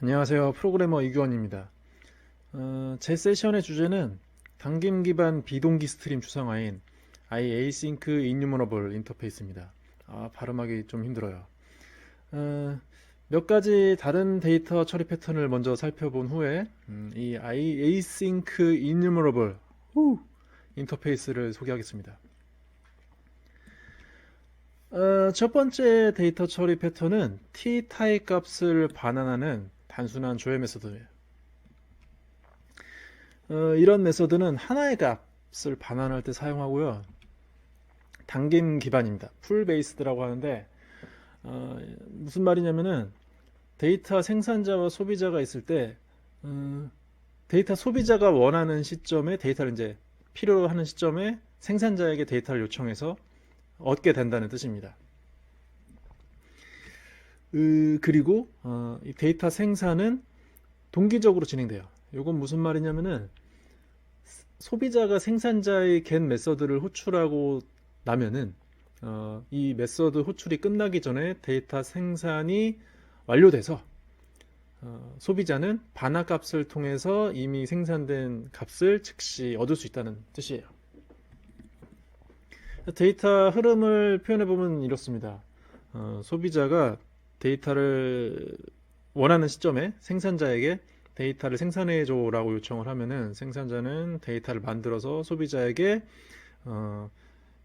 안녕하세요. 프로그래머 이규원입니다. 제 세션의 주제는 당김 기반 비동기 스트림 추상화인 iAsync Enumerable 인터페이스입니다. 발음하기 좀 힘들어요. 어, 몇 가지 다른 데이터 처리 패턴을 먼저 살펴본 후에 이 iAsync Enumerable 인터페이스를 소개하겠습니다. 첫 번째 데이터 처리 패턴은 t 타입 값을 반환하는 단순한 조회 메소드예요. 이런 메소드는 하나의 값을 반환할 때 사용하고요. 당김 기반입니다. 풀 베이스드라고 하는데 무슨 말이냐면은 데이터 생산자와 소비자가 있을 때 데이터 소비자가 원하는 시점에 데이터를 이제 필요로 하는 시점에 생산자에게 데이터를 요청해서 얻게 된다는 뜻입니다. 그리고 이 데이터 생산은 동기적으로 진행돼요. 이건 무슨 말이냐면은 소비자가 생산자의 get 메서드를 호출하고 나면은 이 메서드 호출이 끝나기 전에 데이터 생산이 완료돼서 소비자는 반환값을 통해서 이미 생산된 값을 즉시 얻을 수 있다는 뜻이에요. 데이터 흐름을 표현해 보면 이렇습니다. 소비자가 데이터를 원하는 시점에 생산자에게 데이터를 생산해줘라고 요청을 하면은 생산자는 데이터를 만들어서 소비자에게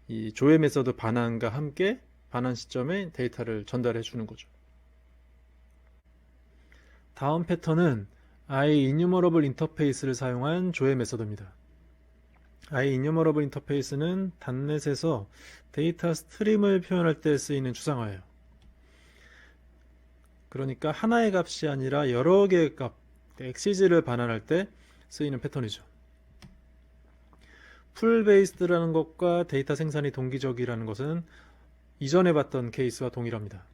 이 조회 메서드 반환과 함께 반환 시점에 데이터를 전달해 주는 거죠. 다음 패턴은 iEnumerable 인터페이스를 사용한 조회 메서드입니다. iEnumerable 인터페이스는 단넷에서 데이터 스트림을 표현할 때 쓰이는 추상화예요. 그러니까 하나의 값이 아니라 여러 개의 값, 엑시즈를 반환할 때 쓰이는 패턴이죠. 풀 베이스드라는 것과 데이터 생산이 동기적이라는 것은 이전에 봤던 케이스와 동일합니다.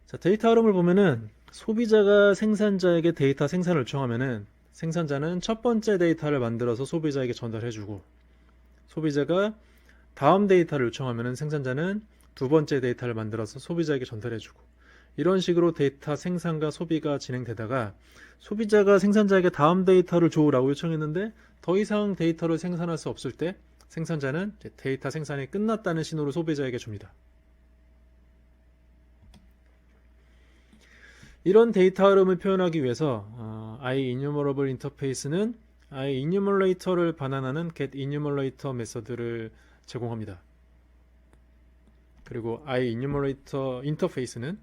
자, 데이터 흐름을 보면은 소비자가 생산자에게 데이터 생산을 요청하면은 생산자는 첫 번째 데이터를 만들어서 소비자에게 전달해주고 소비자가 다음 데이터를 요청하면은 생산자는 두 번째 데이터를 만들어서 소비자에게 전달해주고 이런 식으로 데이터 생산과 소비가 진행되다가 소비자가 생산자에게 다음 데이터를 줘라고 요청했는데 더 이상 데이터를 생산할 수 없을 때 생산자는 데이터 생산이 끝났다는 신호를 소비자에게 줍니다. 이런 데이터 흐름을 표현하기 위해서 iEnumerable 인터페이스는 iEnumerator를 반환하는 getEnumerator 메서드를 제공합니다. 그리고 iEnumerator 인터페이스는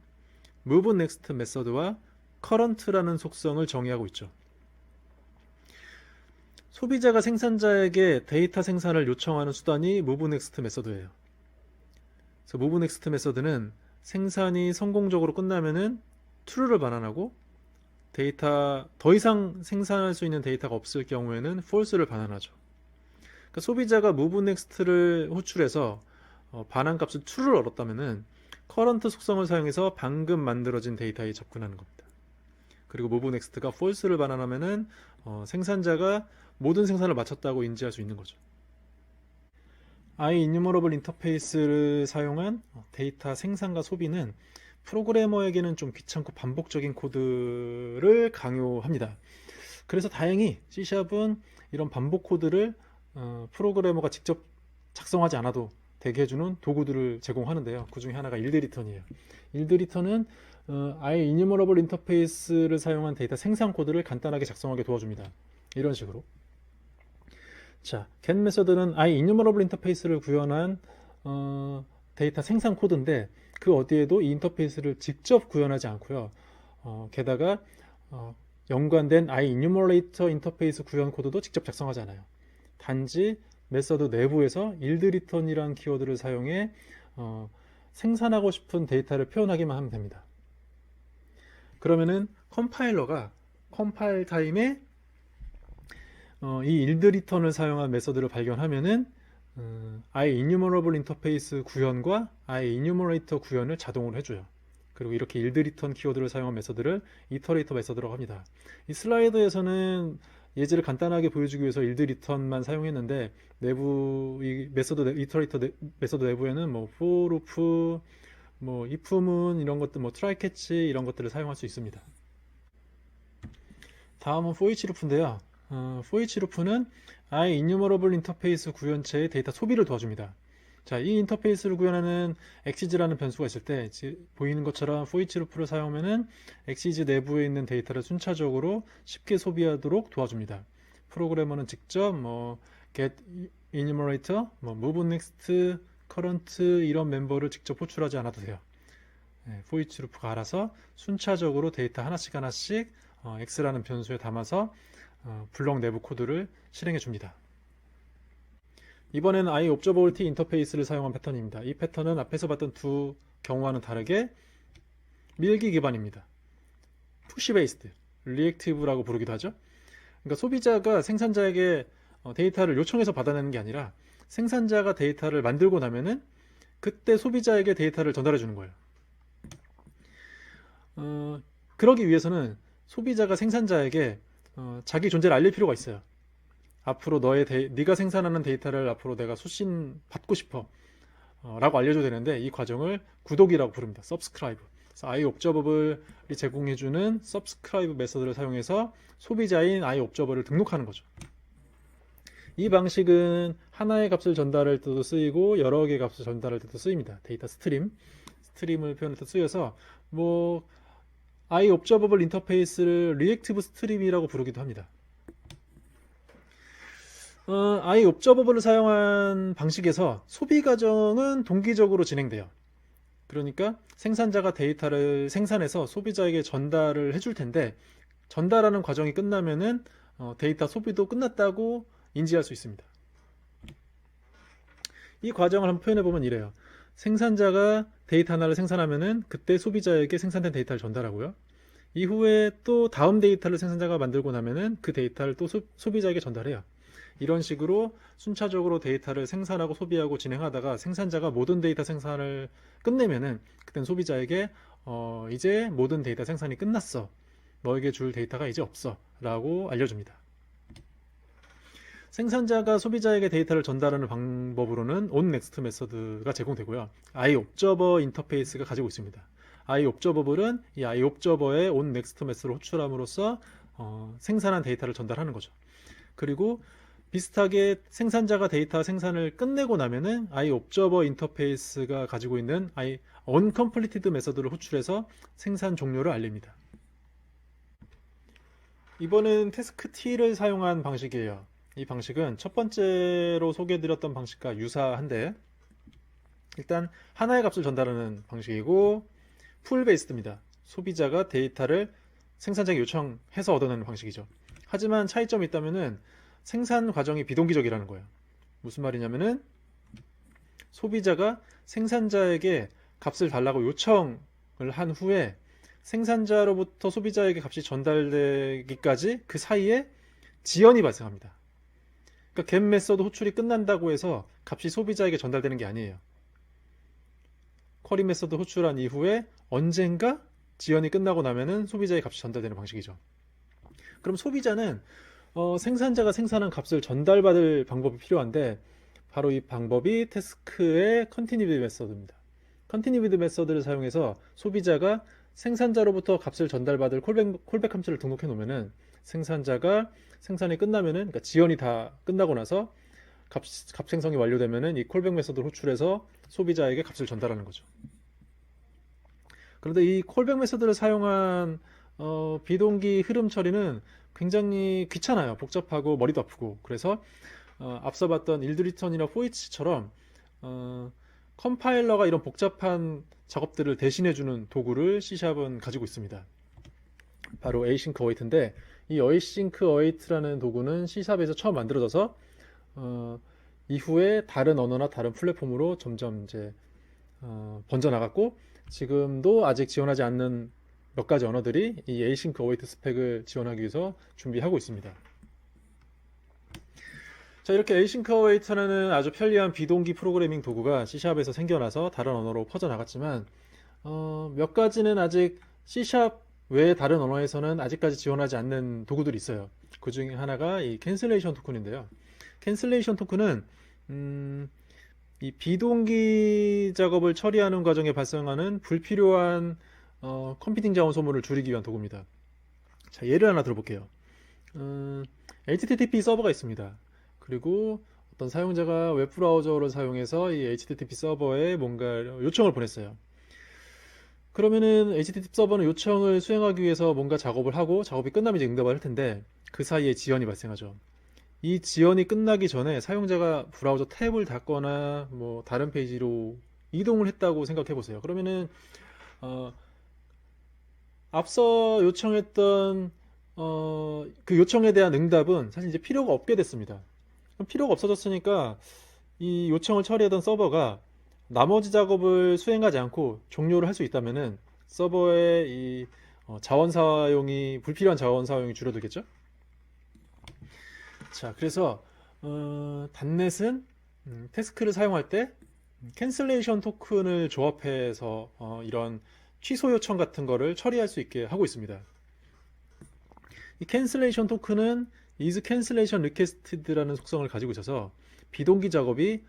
moveNext 메서드와 current라는 속성을 정의하고 있죠. 소비자가 생산자에게 데이터 생산을 요청하는 수단이 moveNext 메서드예요. 그래서 moveNext 메서드는 생산이 성공적으로 끝나면은 true를 반환하고 데이터 더 이상 생산할 수 있는 데이터가 없을 경우에는 false를 반환하죠. 그러니까 소비자가 moveNext를 호출해서 반환값을 true를 얻었다면은 current 속성을 사용해서 방금 만들어진 데이터에 접근하는 겁니다. 그리고 moveNext가 false를 반환하면은 생산자가 모든 생산을 마쳤다고 인지할 수 있는 거죠. iEnumerable 인터페이스를 사용한 데이터 생산과 소비는 프로그래머에게는 좀 귀찮고 반복적인 코드를 강요합니다. 그래서 다행히 C#은 이런 반복 코드를 프로그래머가 직접 작성하지 않아도 되게 해주는 도구들을 제공하는데요. 그 중에 하나가 일드리턴이에요. 일드리턴은 iEnumerable 인터페이스를 사용한 데이터 생산 코드를 간단하게 작성하게 도와줍니다. 이런 식으로. 자, get 메서드는 iEnumerable 인터페이스를 구현한 데이터 생산 코드인데 그 어디에도 이 인터페이스를 직접 구현하지 않고요. 게다가 연관된 iEnumerator 인터페이스 구현 코드도 직접 작성하지 않아요. 단지 메서드 내부에서 일드리턴이라는 키워드를 사용해 생산하고 싶은 데이터를 표현하기만 하면 됩니다. 그러면은 컴파일러가 컴파일 타임에 이 일드리턴을 사용한 메서드를 발견하면은 iEnumerable 인터페이스 구현과 iEnumerator 구현을 자동으로 해줘요. 그리고 이렇게 일드리턴 키워드를 사용한 메서드를 이터레이터 메서드라고 합니다. 이 슬라이드에서는 예제를 간단하게 보여주기 위해서 일드리턴만 사용했는데 내부 이 메서드 이터레이터 메서드 내부에는 뭐 for loop, 뭐 if문 이런 것들, 뭐 try catch 이런 것들을 사용할 수 있습니다. 다음은 for each 루프인데요. for each 루프는 I enumerable 인터페이스 구현체의 데이터 소비를 도와줍니다. 자, 이 인터페이스를 구현하는 exis라는 변수가 있을 때 보이는 것처럼 for each 루프를 사용하면은 exis 내부에 있는 데이터를 순차적으로 쉽게 소비하도록 도와줍니다. 프로그래머는 직접 뭐 get enumerator, 뭐 move next, current 이런 멤버를 직접 호출하지 않아도 돼요. for each 루프가 알아서 순차적으로 데이터 하나씩 x라는 변수에 담아서 블록 내부 코드를 실행해 줍니다. 이번에는 iObservability 인터페이스를 사용한 패턴입니다. 이 패턴은 앞에서 봤던 두 경우와는 다르게 밀기 기반입니다. 푸시 베이스드, 리액티브라고 부르기도 하죠. 그러니까 소비자가 생산자에게 데이터를 요청해서 받아내는 게 아니라 생산자가 데이터를 만들고 나면은 그때 소비자에게 데이터를 전달해 주는 거예요. 그러기 위해서는 소비자가 생산자에게 자기 존재를 알릴 필요가 있어요. 앞으로 네가 생산하는 데이터를 앞으로 내가 수신 받고 싶어 라고 알려줘야 되는데 이 과정을 구독이라고 부릅니다. subscribe. 그래서 iObservable이 제공해주는 subscribe 메서드를 사용해서 소비자인 iObservable을 등록하는 거죠. 이 방식은 하나의 값을 전달할 때도 쓰이고 여러 개의 값을 전달할 때도 쓰입니다. 데이터 스트림을 표현할 때 쓰여서 뭐 iObservable 인터페이스를 리액티브 스트림이라고 부르기도 합니다. iObservable을 사용한 방식에서 소비 과정은 동기적으로 진행돼요. 그러니까 생산자가 데이터를 생산해서 소비자에게 전달을 해줄 텐데 전달하는 과정이 끝나면은 데이터 소비도 끝났다고 인지할 수 있습니다. 이 과정을 한번 표현해 보면 이래요. 생산자가 데이터 하나를 생산하면은 그때 소비자에게 생산된 데이터를 전달하고요. 이후에 또 다음 데이터를 생산자가 만들고 나면은 그 데이터를 또 소비자에게 전달해요. 이런 식으로 순차적으로 데이터를 생산하고 소비하고 진행하다가 생산자가 모든 데이터 생산을 끝내면은 그땐 소비자에게 이제 모든 데이터 생산이 끝났어. 너에게 줄 데이터가 이제 없어. 라고 알려줍니다. 생산자가 소비자에게 데이터를 전달하는 방법으로는 onNext 메서드가 제공되고요. iObserver 인터페이스가 가지고 있습니다. iObservable은 이 iObserver의 onNext 메서드를 호출함으로써 생산한 데이터를 전달하는 거죠. 그리고 비슷하게 생산자가 데이터 생산을 끝내고 나면은 iObserver 인터페이스가 가지고 있는 onCompleted 메서드를 호출해서 생산 종료를 알립니다. 이번엔 태스크 T를 사용한 방식이에요. 이 방식은 첫 번째로 소개해드렸던 방식과 유사한데 일단 하나의 값을 전달하는 방식이고 풀 베이스드입니다. 소비자가 데이터를 생산자에게 요청해서 얻어내는 방식이죠. 하지만 차이점이 있다면은 생산 과정이 비동기적이라는 거예요. 무슨 말이냐면은 소비자가 생산자에게 값을 달라고 요청을 한 후에 생산자로부터 소비자에게 값이 전달되기까지 그 사이에 지연이 발생합니다. 그러니까 get 메서드 호출이 끝난다고 해서 값이 소비자에게 전달되는 게 아니에요. 쿼리 메서드 호출한 이후에 언젠가 지연이 끝나고 나면은 소비자의 값이 전달되는 방식이죠. 그럼 소비자는 생산자가 생산한 값을 전달받을 방법이 필요한데 바로 이 방법이 태스크의 컨티니비드 메서드입니다. 컨티니비드 메서드를 사용해서 소비자가 생산자로부터 값을 전달받을 콜백 함수를 등록해 놓으면은 생산자가 생산이 끝나면은 그러니까 지연이 다 끝나고 나서 값 생성이 완료되면은 이 콜백 메서드를 호출해서 소비자에게 값을 전달하는 거죠. 그런데 이 콜백 메서드를 사용한 비동기 흐름 처리는 굉장히 귀찮아요. 복잡하고 머리도 아프고. 그래서 앞서 봤던 일드리턴이나 포이치처럼 컴파일러가 이런 복잡한 작업들을 대신해주는 도구를 C샵은 가지고 있습니다. 바로 async await인데 이 async await라는 도구는 C샵에서 처음 만들어져서 이후에 다른 언어나 다른 플랫폼으로 점점 이제 번져나갔고 지금도 아직 지원하지 않는 몇 가지 언어들이 이 async await 스펙을 지원하기 위해서 준비하고 있습니다. 자, 이렇게 async await라는 아주 편리한 비동기 프로그래밍 도구가 C샵에서 생겨나서 다른 언어로 퍼져나갔지만 몇 가지는 아직 C샵 외의 다른 언어에서는 아직까지 지원하지 않는 도구들이 있어요. 그 중에 하나가 이 캔슬레이션 토큰인데요. 캔슬레이션 토큰은 이 비동기 작업을 처리하는 과정에 발생하는 불필요한 컴퓨팅 자원 소모를 줄이기 위한 도구입니다. 자, 예를 하나 들어볼게요. HTTP 서버가 있습니다. 그리고 어떤 사용자가 웹브라우저를 사용해서 이 HTTP 서버에 뭔가 요청을 보냈어요. 그러면은 HTTP 서버는 요청을 수행하기 위해서 뭔가 작업을 하고 작업이 끝나면 이제 응답을 할 텐데 그 사이에 지연이 발생하죠. 이 지연이 끝나기 전에 사용자가 브라우저 탭을 닫거나 뭐 다른 페이지로 이동을 했다고 생각해 보세요. 그러면은 어, 앞서 요청했던 그 요청에 대한 응답은 사실 이제 필요가 없게 됐습니다. 그럼 필요가 없어졌으니까 이 요청을 처리하던 서버가 나머지 작업을 수행하지 않고 종료를 할 수 있다면은 서버의 이 자원 사용이 불필요한 자원 사용이 줄어들겠죠? 자, 그래서 단넷은 태스크를 사용할 때 캔슬레이션 토큰을 조합해서 이런 취소 요청 같은 거를 처리할 수 있게 하고 있습니다. 이 캔슬레이션 토큰은 is cancellation requested라는 속성을 가지고 있어서 비동기 작업이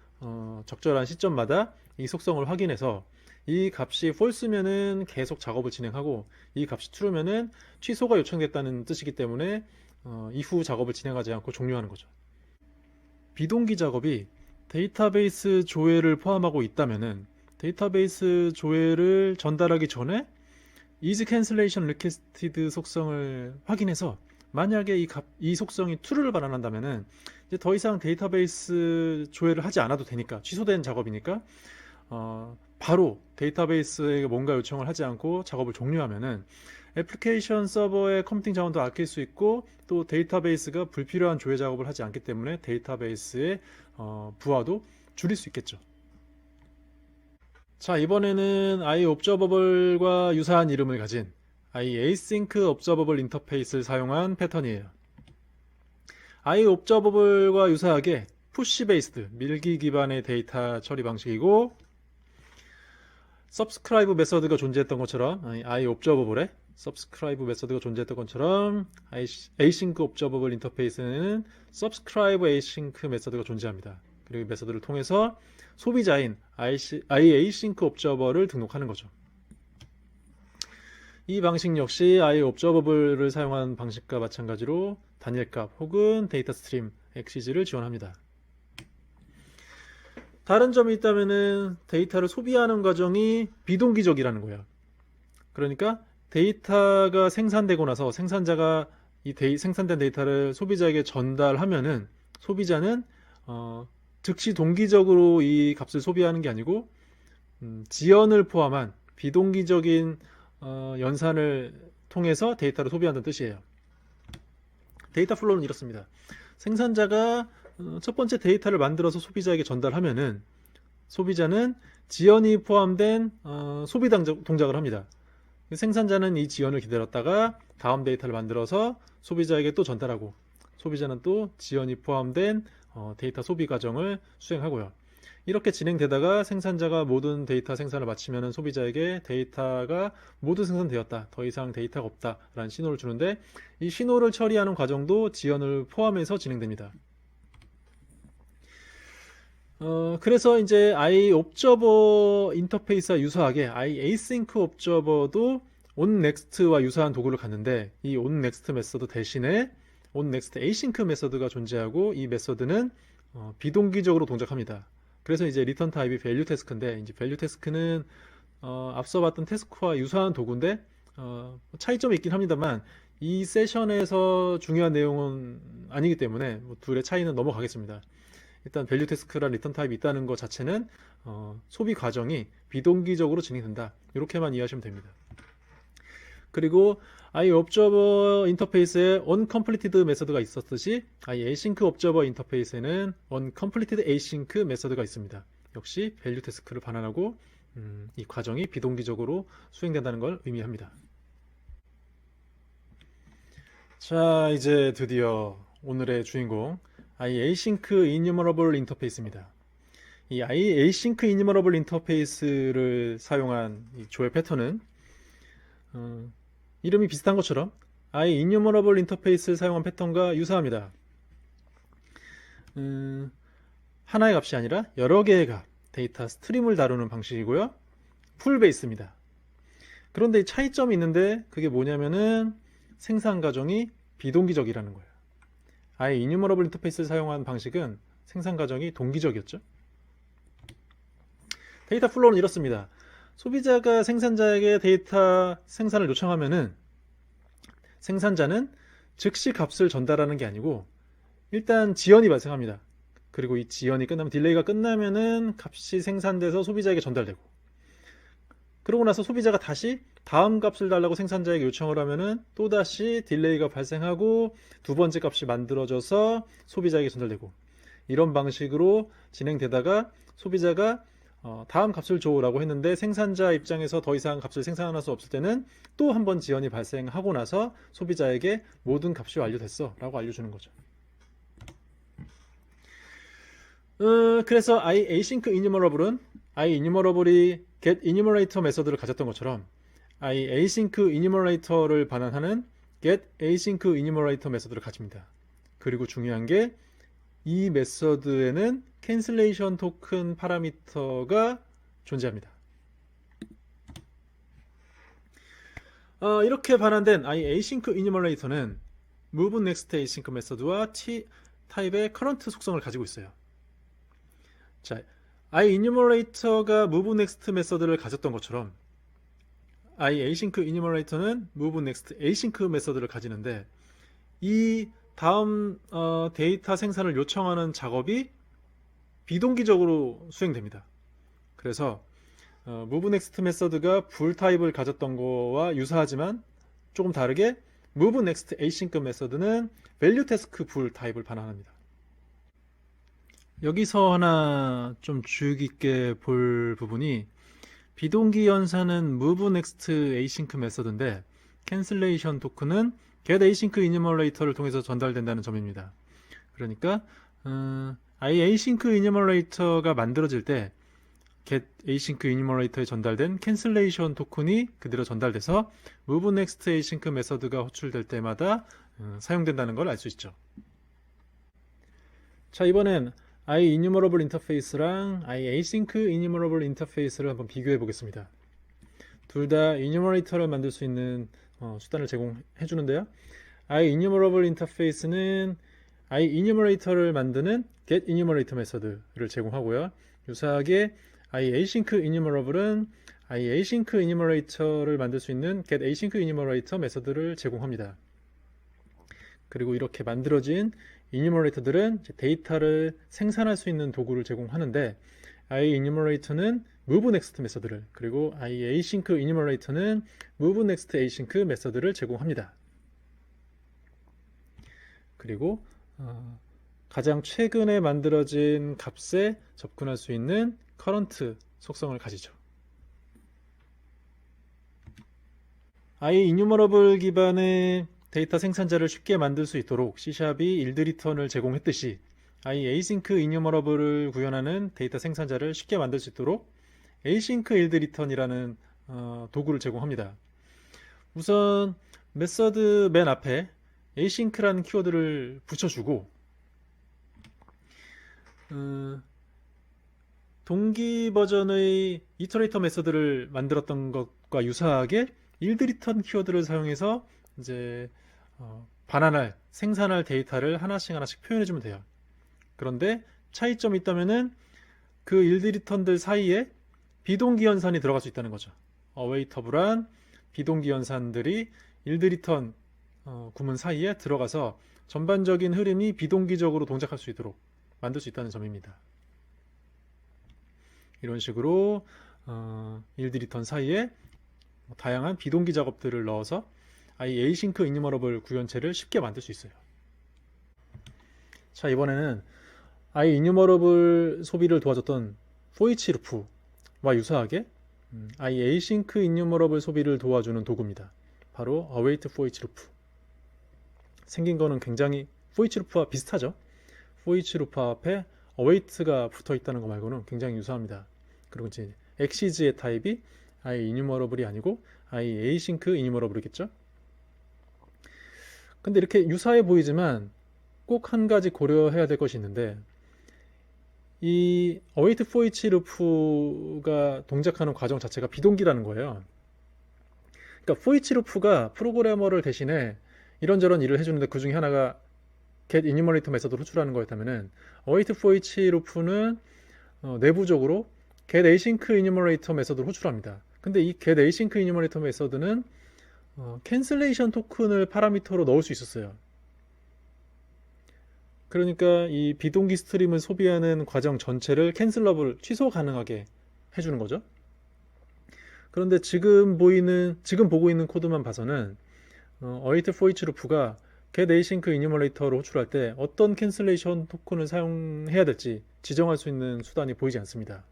적절한 시점마다 이 속성을 확인해서 이 값이 false면은 계속 작업을 진행하고 이 값이 true면은 취소가 요청됐다는 뜻이기 때문에 이후 작업을 진행하지 않고 종료하는 거죠. 비동기 작업이 데이터베이스 조회를 포함하고 있다면은 데이터베이스 조회를 전달하기 전에 is cancellation requested 속성을 확인해서 만약에 이 속성이 true를 반환한다면은 이제 더 이상 데이터베이스 조회를 하지 않아도 되니까 취소된 작업이니까 바로 데이터베이스에 뭔가 요청을 하지 않고 작업을 종료하면은 애플리케이션 서버의 컴퓨팅 자원도 아낄 수 있고 또 데이터베이스가 불필요한 조회 작업을 하지 않기 때문에 데이터베이스의 부하도 줄일 수 있겠죠. 자, 이번에는 iObservable과 유사한 이름을 가진 iAsync Observable 인터페이스를 사용한 패턴이에요. iObservable과 유사하게 푸시 베이스드 밀기 기반의 데이터 처리 방식이고 subscribe 메서드가 존재했던 것처럼 iObservable에 subscribe 메서드가 존재했던 것처럼 async observable 인터페이스에는 subscribe async 메서드가 존재합니다. 그리고 이 메서드를 통해서 소비자인 iAsync observer를 등록하는 거죠. 이 방식 역시 iObservable를 사용한 방식과 마찬가지로 단일값 혹은 데이터 스트림 엑시즈를 지원합니다. 다른 점이 있다면은 데이터를 소비하는 과정이 비동기적이라는 거예요. 그러니까 데이터가 생산되고 나서 생산자가 이 생산된 데이터를 소비자에게 전달하면은 소비자는 즉시 동기적으로 이 값을 소비하는 게 아니고 지연을 포함한 비동기적인 연산을 통해서 데이터를 소비한다는 뜻이에요. 데이터 플로우는 이렇습니다. 생산자가 첫 번째 데이터를 만들어서 소비자에게 전달하면은 소비자는 지연이 포함된 소비 동작을 합니다. 생산자는 이 지연을 기다렸다가 다음 데이터를 만들어서 소비자에게 또 전달하고 소비자는 또 지연이 포함된 데이터 소비 과정을 수행하고요. 이렇게 진행되다가 생산자가 모든 데이터 생산을 마치면 소비자에게 데이터가 모두 생산되었다. 더 이상 데이터가 없다. 라는 신호를 주는데 이 신호를 처리하는 과정도 지연을 포함해서 진행됩니다. 그래서 이제 iObserver 인터페이스와 유사하게 iAsync Observer도 onNext와 유사한 도구를 갖는데 이 onNext 메서드 대신에 onNext async 메서드가 존재하고 이 메서드는 비동기적으로 동작합니다. 그래서 이제 리턴 타입이 value 태스크인데 이제 value 태스크는 앞서 봤던 태스크와 유사한 도구인데 차이점이 있긴 합니다만 이 세션에서 중요한 내용은 아니기 때문에 뭐 둘의 차이는 넘어가겠습니다. 일단 value 태스크랑 리턴 타입이 있다는 것 자체는 소비 과정이 비동기적으로 진행된다. 이렇게만 이해하시면 됩니다. 그리고 iObserver 인터페이스에 onCompleted 메서드가 있었듯이 iAsync Observer 인터페이스에는 onCompleted async 메서드가 있습니다. 역시 value 태스크를 반환하고 이 과정이 비동기적으로 수행된다는 걸 의미합니다. 자, 이제 드디어 오늘의 주인공 iAsync Enumerable 인터페이스입니다. 이 iAsync Enumerable 인터페이스를 사용한 이 조회 패턴은 이름이 비슷한 것처럼 iEnumerable 인터페이스를 사용한 패턴과 유사합니다. 하나의 값이 아니라 여러 개의 값, 데이터 스트림을 다루는 방식이고요. 풀 베이스입니다. 그런데 차이점이 있는데 그게 뭐냐면은 생산 과정이 비동기적이라는 거예요. 아예 이뉴머러블 인터페이스를 사용한 방식은 생산 과정이 동기적이었죠. 데이터 플로우는 이렇습니다. 소비자가 생산자에게 데이터 생산을 요청하면은 생산자는 즉시 값을 전달하는 게 아니고 일단 지연이 발생합니다. 그리고 이 지연이 끝나면 딜레이가 끝나면은 값이 생산돼서 소비자에게 전달되고, 그러고 나서 소비자가 다시 다음 값을 달라고 생산자에게 요청을 하면은 또다시 딜레이가 발생하고 두 번째 값이 만들어져서 소비자에게 전달되고, 이런 방식으로 진행되다가 소비자가 다음 값을 줘라고 했는데 생산자 입장에서 더 이상 값을 생산할 수 없을 때는 또 한 번 지연이 발생하고 나서 소비자에게 모든 값이 완료됐어 라고 알려주는 거죠. 그래서 async enumerable은 enumerable이 get enumerator 메서드를 가졌던 것처럼 async enumerator를 반환하는 get async enumerator 메서드를 가집니다. 그리고 중요한 게 이 메서드에는 cancellation 토큰 파라미터가 존재합니다. 이렇게 반환된 async enumerator는 move next async 메서드와 t 타입의 current 속성을 가지고 있어요. 자, enumerator가 move next 메서드를 가졌던 것처럼 async enumerator는 move next async 메서드를 가지는데 이 다음 데이터 생산을 요청하는 작업이 비동기적으로 수행됩니다. 그래서 move next 메서드가 불 타입을 가졌던 거와 유사하지만 조금 다르게 move next async 메서드는 value task 불 타입을 반환합니다. 여기서 하나 좀 주의 깊게 볼 부분이 비동기 연산은 move next async 메서드인데 cancellation 토큰은 get async enumerator를 통해서 전달된다는 점입니다. 그러니까 async enumerator가 만들어질 때 get async enumerator에 전달된 cancellation 토큰이 그대로 전달돼서 move next async 메서드가 호출될 때마다 사용된다는 걸 알 수 있죠. 자, 이번엔 enumerable 인터페이스랑 async enumerable 인터페이스를 한번 비교해 보겠습니다. 둘 다 enumerator를 만들 수 있는 수단을 제공해 주는데요. enumerable 인터페이스는 enumerator를 만드는 get enumerator 메서드를 제공하고요. 유사하게 async enumerable은 async enumerator를 만들 수 있는 get async enumerator 메서드를 제공합니다. 그리고 이렇게 만들어진 enumerator들은 데이터를 생산할 수 있는 도구를 제공하는데 enumerator는 move next 메서드를, 그리고 async enumerator는 move next async 메서드를 제공합니다. 그리고 가장 최근에 만들어진 값에 접근할 수 있는 current 속성을 가지죠. enumerable 기반의 데이터 생산자를 쉽게 만들 수 있도록 C샵이 yield return을 제공했듯이 async enumerable를 구현하는 데이터 생산자를 쉽게 만들 수 있도록 async yield return이라는 도구를 제공합니다. 우선 메서드 맨 앞에 async라는 키워드를 붙여주고 동기 버전의 이터레이터 메서드를 만들었던 것과 유사하게 yield return 키워드를 사용해서 이제 반환할, 생산할 데이터를 하나씩 표현해주면 돼요. 그런데 차이점이 있다면은 그 yield return들 사이에 비동기 연산이 들어갈 수 있다는 거죠. awaitable한 비동기 연산들이 yield return 구문 사이에 들어가서 전반적인 흐름이 비동기적으로 동작할 수 있도록 만들 수 있다는 점입니다. 이런 식으로 yield return 사이에 다양한 비동기 작업들을 넣어서 async enumerable 구현체를 쉽게 만들 수 있어요. 자, 이번에는 enumerable 소비를 도와줬던 for each loop와 유사하게 async enumerable 소비를 도와주는 도구입니다. 바로 await for each loop. 생긴 거는 굉장히 for each loop와 비슷하죠. for each loop 앞에 await가 붙어 있다는 거 말고는 굉장히 유사합니다. 그리고 이제 exceed의 타입이 enumerable이 아니고 async enumerable이겠죠. 근데 이렇게 유사해 보이지만 꼭 한 가지 고려해야 될 것이 있는데 이 await for each 루프가 동작하는 과정 자체가 비동기라는 거예요. 그러니까 for each 루프가 프로그래머를 대신에 이런저런 일을 해주는데 그 중에 하나가 get enumerator 메서드를 호출하는 거였다면은 await for each 루프는 내부적으로 get async enumerator 메서드를 호출합니다. 근데 이 get async enumerator 메서드는 cancellation 토큰을 파라미터로 넣을 수 있었어요. 그러니까 이 비동기 스트림을 소비하는 과정 전체를 캔슬러블 취소 가능하게 해주는 거죠. 그런데 지금 보고 있는 코드만 봐서는 await for each 루프가 get async enumerator로 호출할 때 어떤 캔슬레이션 토큰을 사용해야 될지 지정할 수 있는 수단이 보이지 않습니다.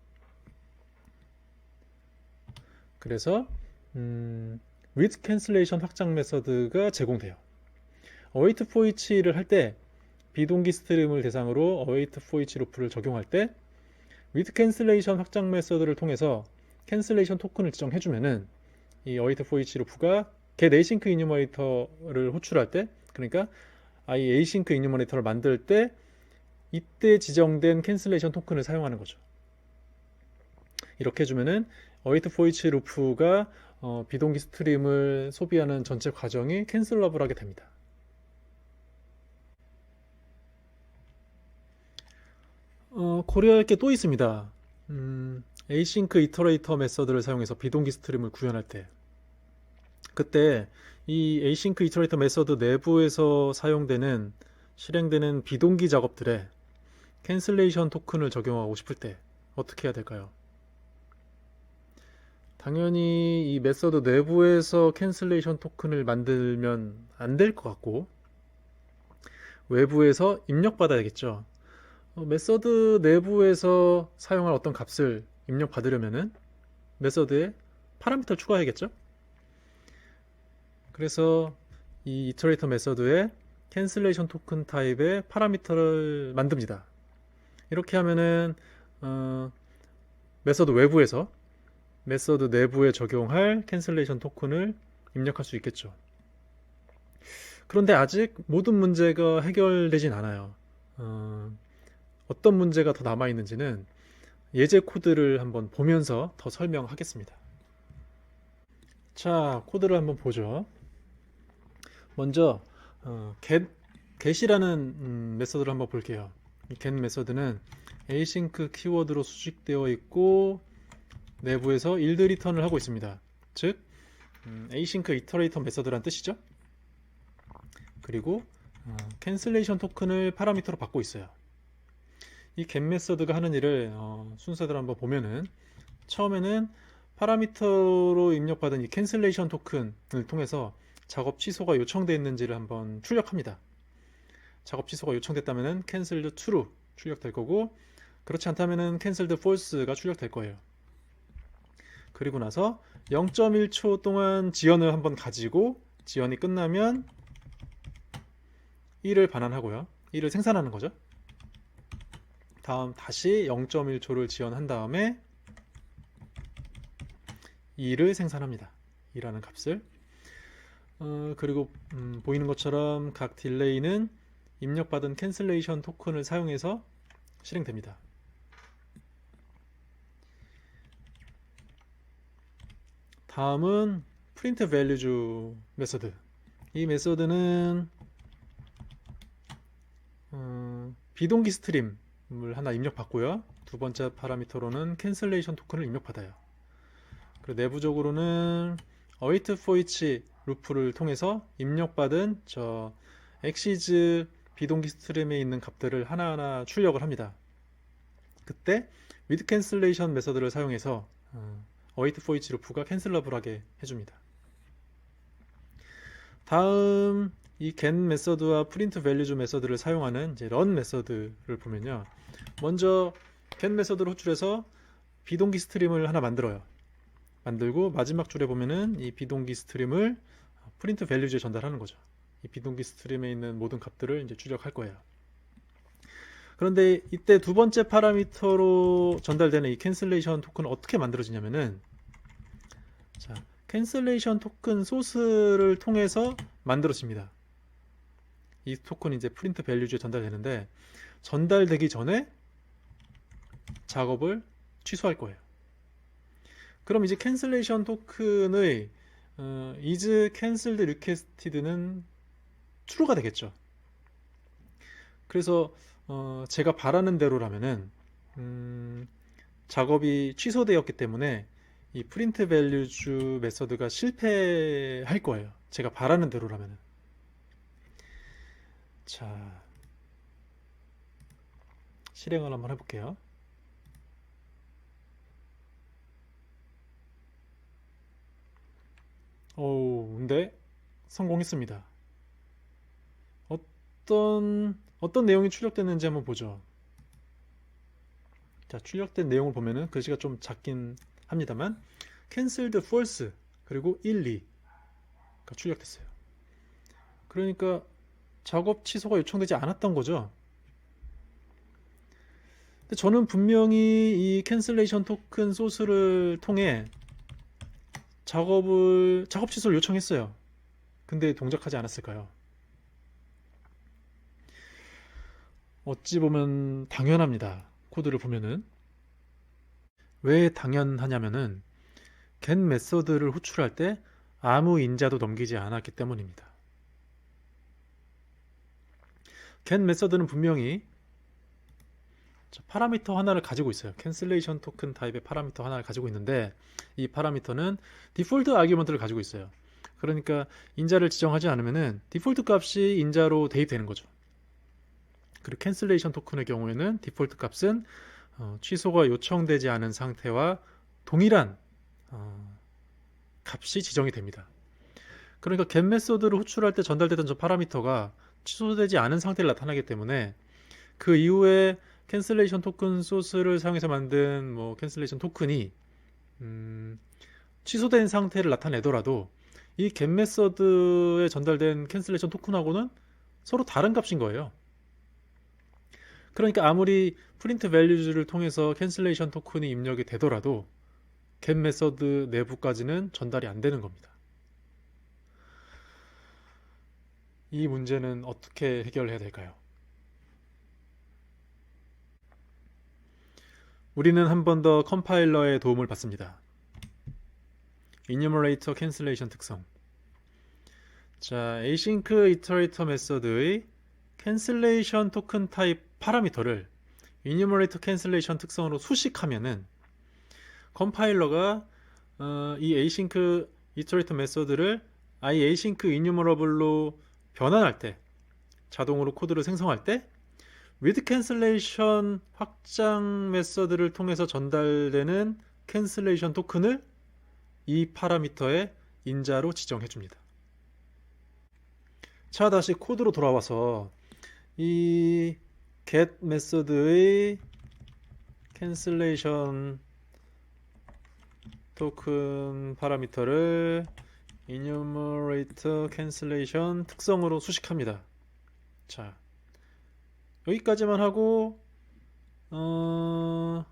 그래서 with cancellation 확장 메서드가 제공돼요. await for each를 할 때 비동기 스트림을 대상으로 await for each 루프를 적용할 때 with cancellation 확장 메서드를 통해서 cancellation 토큰을 지정해주면은 이 await for each 루프가 get async enumerator를 호출할 때, 그러니까 i async enumerator를 만들 때 이때 지정된 cancellation 토큰을 사용하는 거죠. 이렇게 해주면은 await for each 루프가 비동기 스트림을 소비하는 전체 과정이 캔슬러블하게 됩니다. 고려할 게 또 있습니다. async iterator 메서드를 사용해서 비동기 스트림을 구현할 때, 그때 이 async iterator 메서드 내부에서 실행되는 비동기 작업들에 캔슬레이션 토큰을 적용하고 싶을 때 어떻게 해야 될까요? 당연히 이 메서드 내부에서 캔슬레이션 토큰을 만들면 안 될 것 같고 외부에서 입력받아야겠죠. 메서드 내부에서 사용할 어떤 값을 입력받으려면은 메서드에 파라미터를 추가해야겠죠. 그래서 이 이터레이터 메서드에 캔슬레이션 토큰 타입의 파라미터를 만듭니다. 이렇게 하면은 메서드 외부에서 메서드 내부에 적용할 캔슬레이션 토큰을 입력할 수 있겠죠. 그런데 아직 모든 문제가 해결되진 않아요. 어떤 문제가 더 남아있는지는 예제 코드를 한번 보면서 더 설명하겠습니다. 자, 코드를 한번 보죠. 먼저 get이라는 메서드를 한번 볼게요. 이 get 메서드는 async 키워드로 수식되어 있고 내부에서 yield 리턴을 하고 있습니다. 즉 async iterator 메서드란 뜻이죠. 그리고 cancellation 토큰을 파라미터로 받고 있어요. 이 get 메서드가 하는 일을 순서대로 한번 보면은 처음에는 파라미터로 입력받은 이 cancellation 토큰을 통해서 작업 취소가 요청되어 있는지를 한번 출력합니다. 작업 취소가 요청됐다면 cancelled true 출력될 거고, 그렇지 않다면 cancelled false가 출력될 거예요. 그리고 나서 0.1초 동안 지연을 한번 가지고 지연이 끝나면 1을 반환하고요. 1을 생산하는 거죠. 다음 다시 0.1초를 지연한 다음에 2를 생산합니다. 2라는 값을. 그리고 보이는 것처럼 각 딜레이는 입력받은 캔슬레이션 토큰을 사용해서 실행됩니다. 다음은 print values 메서드. 이 메서드는 비동기 스트림을 하나 입력받고요. 두 번째 파라미터로는 캔슬레이션 토큰을 입력받아요. 그리고 내부적으로는 await for each 루프를 통해서 입력받은 exis 비동기 스트림에 있는 값들을 하나하나 출력을 합니다. 그때 with cancellation 메서드를 사용해서 await for each 루프가 캔슬러블하게 해줍니다. 다음 이 get 메서드와 print values 메서드를 사용하는 이제 run 메서드를 보면요. 먼저 get 메서드를 호출해서 비동기 스트림을 하나 만들고 마지막 줄에 보면은 이 비동기 스트림을 print values에 전달하는 거죠. 이 비동기 스트림에 있는 모든 값들을 이제 출력할 거예요. 그런데 이때 두 번째 파라미터로 전달되는 이 캔슬레이션 토큰은 어떻게 만들어지냐면은, 자, 캔슬레이션 토큰 소스를 통해서 만들어집니다. 이 토큰이 이제 프린트 밸류즈에 전달되는데, 전달되기 전에 작업을 취소할 거예요. 그럼 이제 캔슬레이션 토큰의 is cancelled requested는 true가 되겠죠. 그래서 제가 바라는 대로라면은 작업이 취소되었기 때문에 이 print values 메서드가 실패할 거예요. 제가 바라는 대로라면은. 자, 실행을 한번 해볼게요. 근데 성공했습니다. 어떤 내용이 출력됐는지 한번 보죠. 자, 출력된 내용을 보면은 글씨가 좀 작긴 합니다만 cancelled false 그리고 1, 2가 출력됐어요. 그러니까 작업 취소가 요청되지 않았던 거죠. 근데 저는 분명히 이 캔슬레이션 토큰 소스를 통해 작업 취소를 요청했어요. 근데 동작하지 않았을까요? 어찌 보면 당연합니다. 코드를 보면은. 왜 당연하냐면은 get 메서드를 호출할 때 아무 인자도 넘기지 않았기 때문입니다. get 메서드는 분명히 파라미터 하나를 가지고 있어요. 캔슬레이션 토큰 타입의 파라미터 하나를 가지고 있는데 이 파라미터는 디폴트 아규먼트를 가지고 있어요. 그러니까 인자를 지정하지 않으면은 디폴트 값이 인자로 대입되는 거죠. 그리고 캔슬레이션 토큰의 경우에는 디폴트 값은 취소가 요청되지 않은 상태와 동일한 값이 지정이 됩니다. 그러니까 get 메소드를 호출할 때 전달되던 저 파라미터가 취소되지 않은 상태를 나타나기 때문에 그 이후에 캔슬레이션 토큰 소스를 사용해서 만든 캔슬레이션 토큰이 취소된 상태를 나타내더라도 이 get 메서드에 전달된 캔슬레이션 토큰하고는 서로 다른 값인 거예요. 그러니까 아무리 print values를 통해서 캔슬레이션 토큰이 입력이 되더라도 get 메서드 내부까지는 전달이 안 되는 겁니다. 이 문제는 어떻게 해결해야 될까요? 우리는 한 번 더 컴파일러의 도움을 받습니다. enumerator cancellation 특성. 자, async iterator 메서드의 cancellation token 타입 파라미터를 enumerator cancellation 특성으로 수식하면은 컴파일러가 이 async iterator 메서드를 async enumerable로 변환할 때, 자동으로 코드를 생성할 때 with cancellation 확장 메서드를 통해서 전달되는 cancellation 토큰을 이 파라미터의 인자로 지정해 줍니다. 자, 다시 코드로 돌아와서 이 get 메서드의 cancellation 토큰 파라미터를 enumerator cancellation 특성으로 수식합니다. 자, 여기까지만 하고 run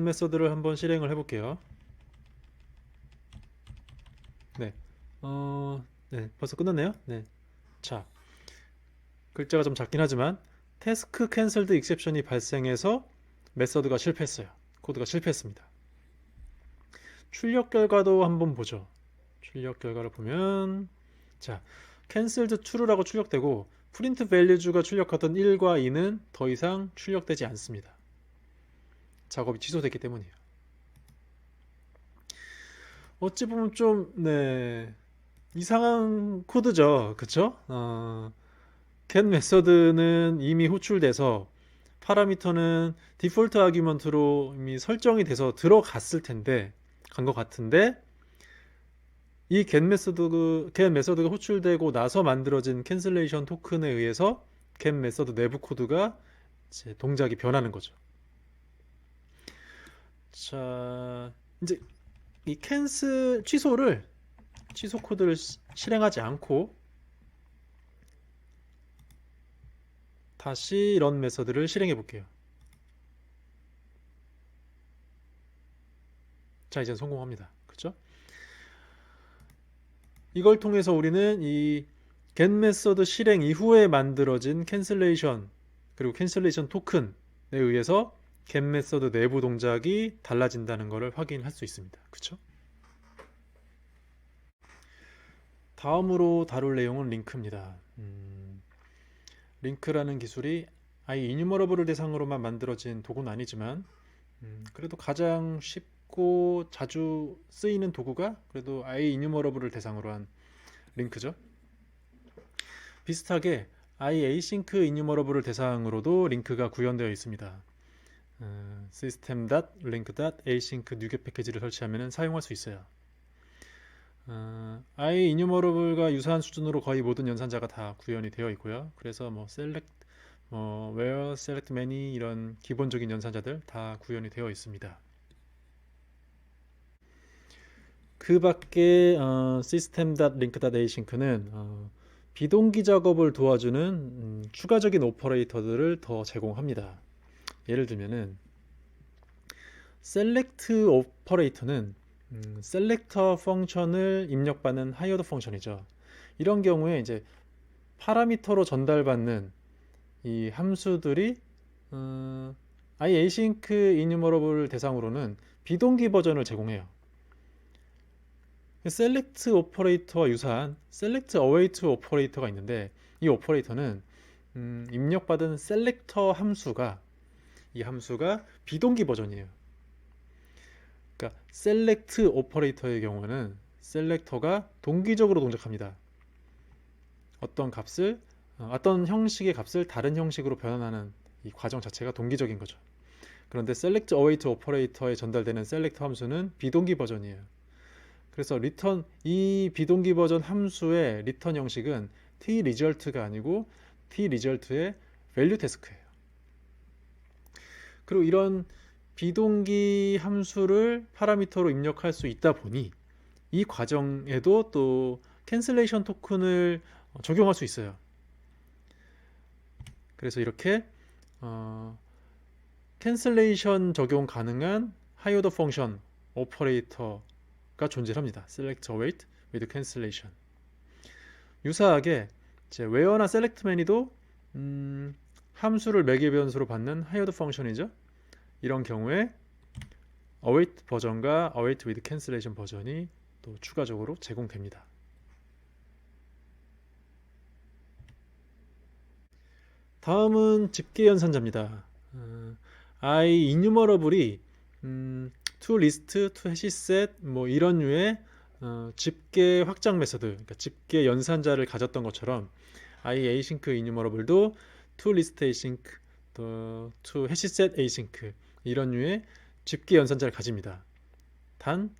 메서드를 한번 실행을 해볼게요. 네, 네, 벌써 끝났네요. 네, 자, 글자가 좀 작긴 하지만 task canceled exception이 발생해서 메서드가 실패했어요. 코드가 실패했습니다. 출력 결과도 한번 보죠. 출력 결과를 보면 자, cancelled true라고 출력되고 print values가 출력하던 1과 2는 더 이상 출력되지 않습니다. 작업이 취소됐기 때문이에요. 어찌 보면 좀 이상한 코드죠. 그쵸? get 메서드는 이미 호출돼서 파라미터는 디폴트 아규먼트로 이미 설정이 돼서 들어갔을 텐데 간 것 같은데 이 get 메서드가 호출되고 나서 만들어진 캔슬레이션 토큰에 의해서 get 메서드 내부 코드가 이제 동작이 변하는 거죠. 자, 이제 이 취소 코드를 실행하지 않고 다시 run 메서드를 실행해 볼게요. 자, 이제 성공합니다. 그렇죠? 이걸 통해서 우리는 이 get 메서드 실행 이후에 만들어진 캔슬레이션 그리고 캔슬레이션 토큰에 의해서 get 메서드 내부 동작이 달라진다는 것을 확인할 수 있습니다. 그쵸? 다음으로 다룰 내용은 링크입니다. 링크라는 기술이 이뉴머러블을 대상으로만 만들어진 도구는 아니지만 그래도 가장 쉽고 자주 쓰이는 도구가 그래도 이뉴머러블을 대상으로 한 링크죠. 비슷하게 async 이뉴머러블을 대상으로도 링크가 구현되어 있습니다. system.link.async 누get 패키지를 설치하면 사용할 수 있어요. iEnumerable과 유사한 수준으로 거의 모든 연산자가 다 구현이 되어 있고요. 그래서 select, where, select many 이런 기본적인 연산자들 다 구현이 되어 있습니다. 그 밖에 system.link.async는 비동기 작업을 도와주는 추가적인 오퍼레이터들을 더 제공합니다. 예를 들면은 select 오퍼레이터는 셀렉터 펑션을 입력받는 하이어드 펑션이죠. 이런 경우에 이제 파라미터로 전달받는 이 함수들이 async enumerable 대상으로는 비동기 버전을 제공해요. select 오퍼레이터와 유사한 select await 오퍼레이터가 있는데 이 오퍼레이터는 입력받은 셀렉터 함수가 이 함수가 비동기 버전이에요. 그러니까 select 오퍼레이터의 경우는 셀렉터가 동기적으로 동작합니다. 어떤 형식의 값을 다른 형식으로 변환하는 이 과정 자체가 동기적인 거죠. 그런데 select await 오퍼레이터에 전달되는 셀렉터 함수는 비동기 버전이에요. 그래서 이 비동기 버전 함수의 리턴 형식은 tResult가 아니고 tResult의 value task예요. 그리고 이런 비동기 함수를 파라미터로 입력할 수 있다 보니 이 과정에도 또 캔슬레이션 토큰을 적용할 수 있어요. 그래서 이렇게 캔슬레이션 적용 가능한 하이어더 펑션 오퍼레이터가 존재합니다. select await with cancellation. 유사하게 where나 selectmany도 함수를 매개 변수로 받는 하이어더 펑션이죠. 이런 경우에 await 버전과 await with cancellation 버전이 또 추가적으로 제공됩니다. 다음은 집계 연산자입니다. iEnumerable이 toList, toHashSet 이런 류의 집계 확장 메서드, 그러니까 집계 연산자를 가졌던 것처럼 iAsync enumerable도 toList async, 또 toHashSet async 이런 류의 집계 연산자를 가집니다. 단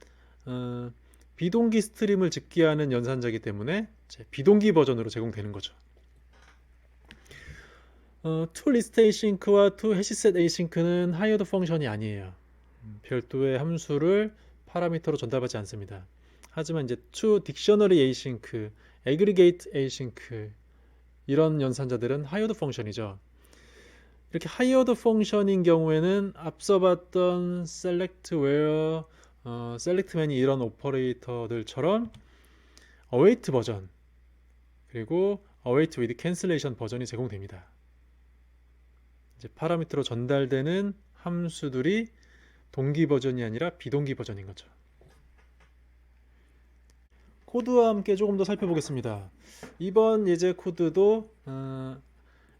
비동기 스트림을 집계하는 연산자이기 때문에 비동기 버전으로 제공되는 거죠. toList async와 toHashSet async는 하이어드 펑션이 아니에요. 별도의 함수를 파라미터로 전달받지 않습니다. 하지만 이제 toDictionary async, aggregate async 이런 연산자들은 하이어드 펑션이죠. 이렇게 하이어드 펑션인 경우에는 앞서 봤던 select, where, select many 이런 오퍼레이터들처럼 await 버전 그리고 await with cancellation 버전이 제공됩니다. 이제 파라미터로 전달되는 함수들이 동기 버전이 아니라 비동기 버전인 거죠. 코드와 함께 조금 더 살펴보겠습니다. 이번 예제 코드도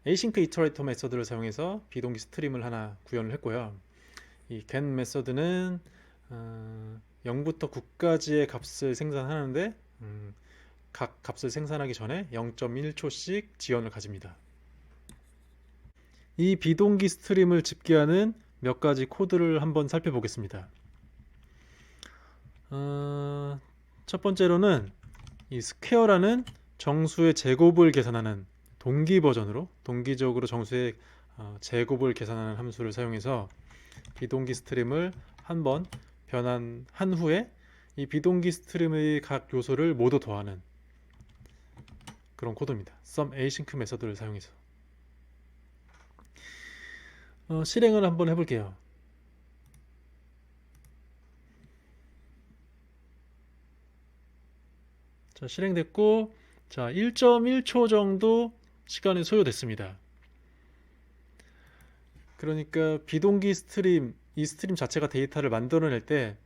async iterator 메서드를 사용해서 비동기 스트림을 하나 구현을 했고요. 이 get 메서드는 0부터 9까지의 값을 생산하는데 각 값을 생산하기 전에 0.1초씩 지연을 가집니다. 이 비동기 스트림을 집계하는 몇 가지 코드를 한번 살펴보겠습니다. 첫 번째로는 이 스퀘어라는 정수의 제곱을 계산하는 동기 버전으로 동기적으로 정수의 제곱을 계산하는 함수를 사용해서 비동기 스트림을 한번 변환한 후에 이 비동기 스트림의 각 요소를 모두 더하는 그런 코드입니다. sum async 메서드를 사용해서 실행을 한번 해볼게요. 자, 실행됐고, 자, 1.1초 정도 시간이 소요됐습니다. 그러니까 비동기 스트림, 이 스트림 자체가 데이터를 만들어낼 때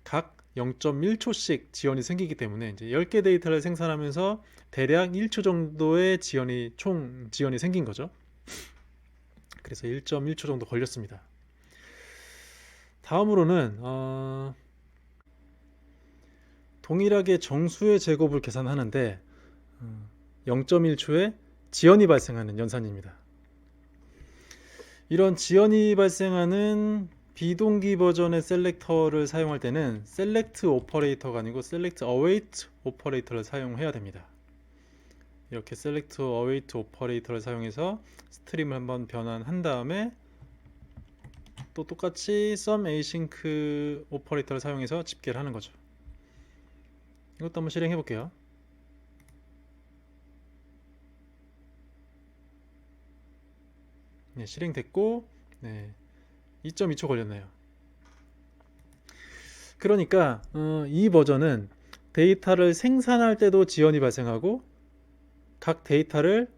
각 0.1초씩 지연이 생기기 때문에 이제 10개 데이터를 생산하면서 대략 1초 정도의 총 지연이 생긴 거죠. 그래서 1.1초 정도 걸렸습니다. 다음으로는 동일하게 정수의 제곱을 계산하는데 0.1초에 지연이 발생하는 연산입니다. 이런 지연이 발생하는 비동기 버전의 셀렉터를 사용할 때는 셀렉트 오퍼레이터가 아니고 셀렉트 어웨이트 오퍼레이터를 사용해야 됩니다. 이렇게 셀렉트 어웨이트 오퍼레이터를 사용해서 스트림을 한번 변환한 다음에 또 똑같이 sum async 오퍼레이터를 사용해서 집계를 하는 거죠. 이것도 한번 실행해 볼게요. 네, 실행됐고, 네, 2.2초 걸렸네요. 그러니까 이 버전은 데이터를 생산할 때도 지연이 발생하고 각 데이터를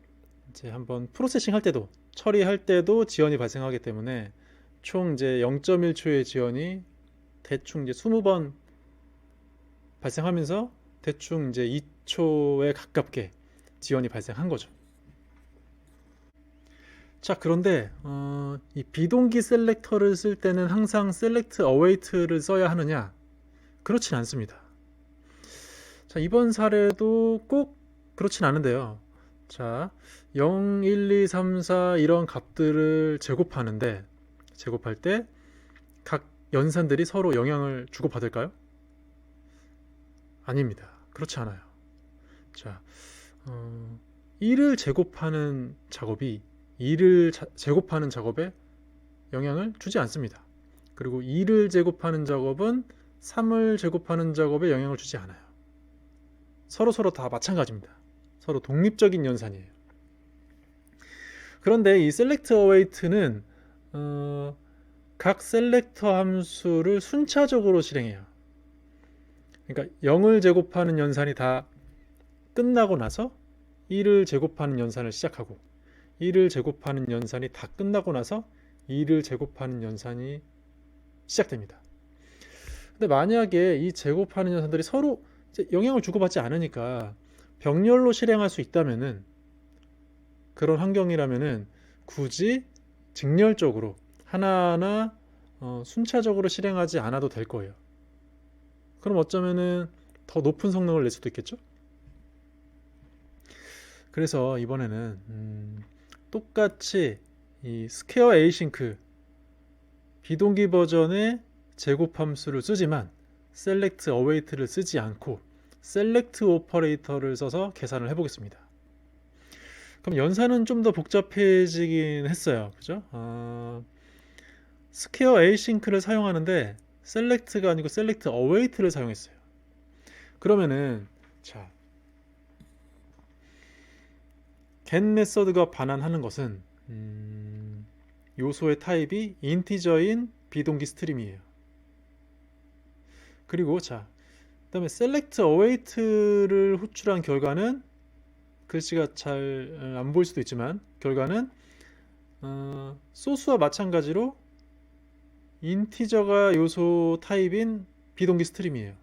이제 한번 프로세싱 할 때도, 처리할 때도 지연이 발생하기 때문에 총 이제 0.1초의 지연이 대충 이제 20번 발생하면서 대충 이제 2초에 가깝게 지연이 발생한 거죠. 자, 그런데 이 비동기 셀렉터를 쓸 때는 항상 셀렉트 어웨이트를 써야 하느냐? 그렇진 않습니다. 자, 이번 사례도 꼭 그렇진 않은데요. 자, 0, 1, 2, 3, 4 이런 값들을 제곱할 때 각 연산들이 서로 영향을 주고받을까요? 아닙니다. 그렇지 않아요. 자, 1을 제곱하는 작업이 2를 제곱하는 작업에 영향을 주지 않습니다. 그리고 2를 제곱하는 작업은 3을 제곱하는 작업에 영향을 주지 않아요. 서로 다 마찬가지입니다. 서로 독립적인 연산이에요. 그런데 이 select await는 각 셀렉터 함수를 순차적으로 실행해요. 그러니까 0을 제곱하는 연산이 다 끝나고 나서 1을 제곱하는 연산을 시작하고 1을 제곱하는 연산이 다 끝나고 나서 2를 제곱하는 연산이 시작됩니다. 근데 만약에 이 제곱하는 연산들이 서로 영향을 주고받지 않으니까 병렬로 실행할 수 있다면은, 그런 환경이라면은 굳이 직렬적으로 하나하나 순차적으로 실행하지 않아도 될 거예요. 그럼 어쩌면은 더 높은 성능을 낼 수도 있겠죠? 그래서 이번에는 똑같이 이 스퀘어 에이싱크 비동기 버전의 제곱 함수를 쓰지만 select await를 쓰지 않고 select 오퍼레이터를 써서 계산을 해보겠습니다. 그럼 연산은 좀 더 복잡해지긴 했어요. 그죠? 스퀘어 에이싱크를 사용하는데 select가 아니고 select await를 사용했어요. 그러면은 자, get 메서드가 반환하는 것은 요소의 타입이 인티저인 비동기 스트림이에요. 그리고 자, 그다음에 select await를 호출한 결과는 글씨가 잘 안 보일 수도 있지만 결과는 소스와 마찬가지로 인티저가 요소 타입인 비동기 스트림이에요.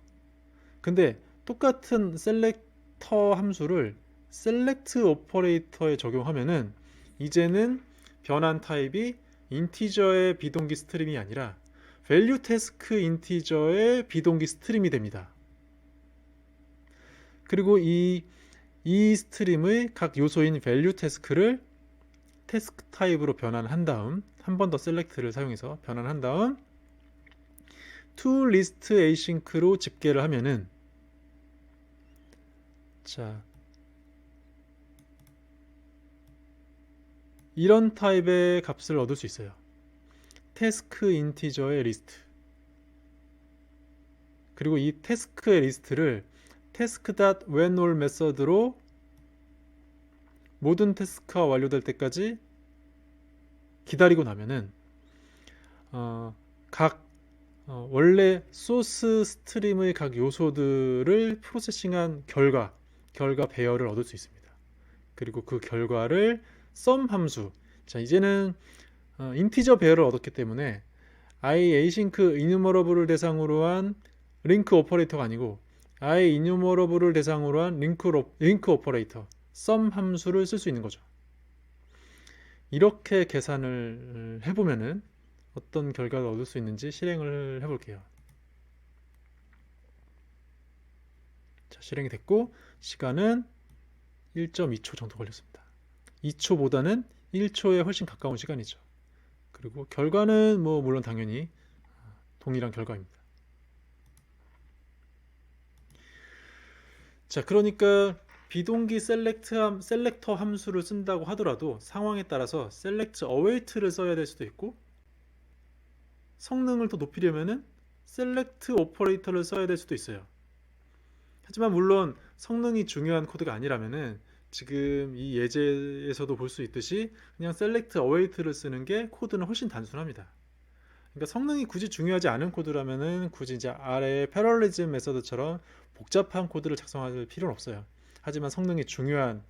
근데 똑같은 셀렉터 함수를 셀렉트 오퍼레이터에 적용하면은 이제는 변환 타입이 인티저의 비동기 스트림이 아니라 value task 인티저의 비동기 스트림이 됩니다. 그리고 이 스트림의 각 요소인 value task를 task 타입으로 변환한 다음, 한 번 더 select를 사용해서 변환한 다음 to list async로 집계를 하면은, 자, 이런 타입의 값을 얻을 수 있어요. task 인티저의 리스트. 그리고 이 task의 리스트를 task.whenAll 메서드로 모든 태스크가 완료될 때까지 기다리고 나면은 원래 소스 스트림의 각 요소들을 프로세싱한 결과 배열을 얻을 수 있습니다. 그리고 그 결과를 sum 함수, 자, 이제는 인티저 배열을 얻었기 때문에 async enumerable을 대상으로 한 링크 오퍼레이터가 아니고 enumerable을 대상으로 한 링크 오퍼레이터 sum 함수를 쓸 수 있는 거죠. 이렇게 계산을 해보면은 어떤 결과를 얻을 수 있는지 실행을 해볼게요. 자, 실행이 됐고 시간은 1.2초 정도 걸렸습니다. 2초보다는 1초에 훨씬 가까운 시간이죠. 그리고 결과는 뭐 물론 당연히 동일한 결과입니다. 자, 그러니까 비동기 셀렉터 함수를 쓴다고 하더라도 상황에 따라서 select await를 써야 될 수도 있고 성능을 더 높이려면은 select operator를 써야 될 수도 있어요. 하지만 물론 성능이 중요한 코드가 아니라면은 지금 이 예제에서도 볼 수 있듯이 그냥 select await를 쓰는 게 코드는 훨씬 단순합니다. 그러니까 성능이 굳이 중요하지 않은 코드라면은 굳이 이제 아래 패러리즘 메서드처럼 복잡한 코드를 작성할 필요는 없어요. 하지만 성능이 중요한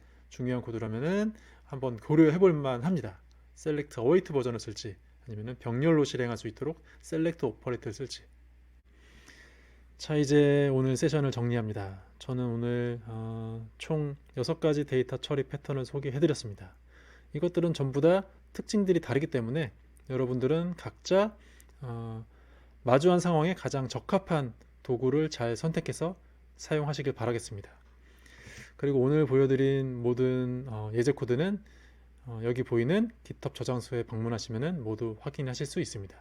코드라면은 한번 고려해 볼 만합니다. select await 버전을 쓸지 아니면은 병렬로 실행할 수 있도록 select operator를 쓸지. 자, 이제 오늘 세션을 정리합니다. 저는 오늘 총 6가지 데이터 처리 패턴을 소개해 드렸습니다. 이것들은 전부 다 특징들이 다르기 때문에 여러분들은 각자 마주한 상황에 가장 적합한 도구를 잘 선택해서 사용하시길 바라겠습니다. 그리고 오늘 보여드린 모든 예제 코드는 여기 보이는 GitHub 저장소에 방문하시면 모두 확인하실 수 있습니다.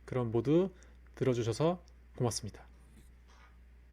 그럼 모두 들어주셔서 고맙습니다.